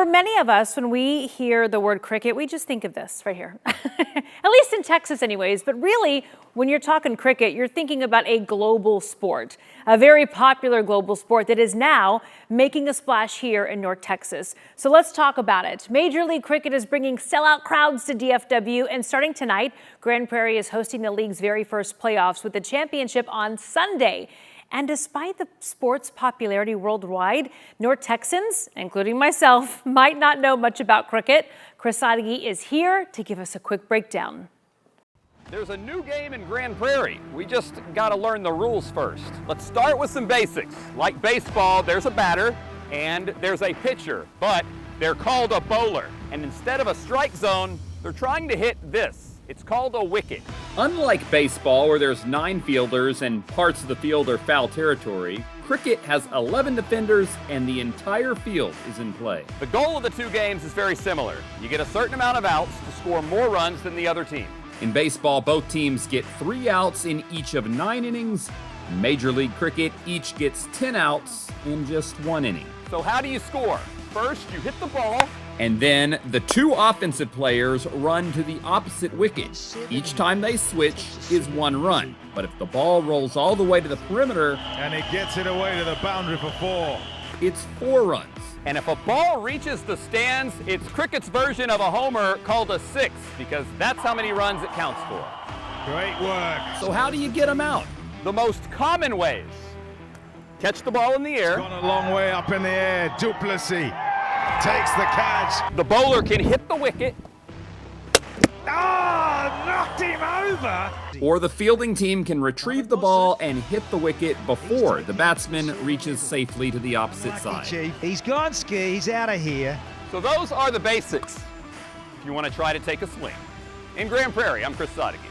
For many of us, when we hear the word cricket, we just think of this right here. At least in Texas anyways, but really, when you're talking cricket, you're thinking about a global sport, a very popular global sport that is now making a splash here in North Texas. So let's talk about it. Major League Cricket is bringing sellout crowds to DFW, and starting tonight, Grand Prairie is hosting the league's very first playoffs with the championship on Sunday. And despite the sport's popularity worldwide, North Texans, including myself, might not know much about cricket. Chris Sadeghi is here to give us a quick breakdown. There's a new game in Grand Prairie. We just got to learn the rules first. Let's start with some basics. Like baseball, there's a batter and there's a pitcher, but they're called a bowler. And instead of a strike zone, they're trying to hit this. It's called a wicket. Unlike baseball, where there's 9 fielders and parts of the field are foul territory, cricket has 11 defenders and the entire field is in play. The goal of the two games is very similar. You get a certain amount of outs to score more runs than the other team. In baseball, both teams get 3 outs in each of 9 innings. In Major League Cricket, each gets 10 outs in just 1 inning. So how do you score? First, you hit the ball, and then the 2 offensive players run to the opposite wicket. Each time they switch is 1 run. But if the ball rolls all the way to the perimeter and it gets it away to the boundary for 4, it's 4 runs. And if a ball reaches the stands, it's cricket's version of a homer called a 6, because that's how many runs it counts for. great work. So how do you get them out? The most common ways. Catch the ball in the air. Gone a long way up in the air. Duplessis takes the catch. The bowler can hit the wicket. Knocked him over. Or the fielding team can retrieve the ball and hit the wicket before the batsman reaches safely to the opposite side. He's gone ski, he's out of here. So those are the basics if you want to try to take a swing. In Grand Prairie, I'm Chris Sadeghi.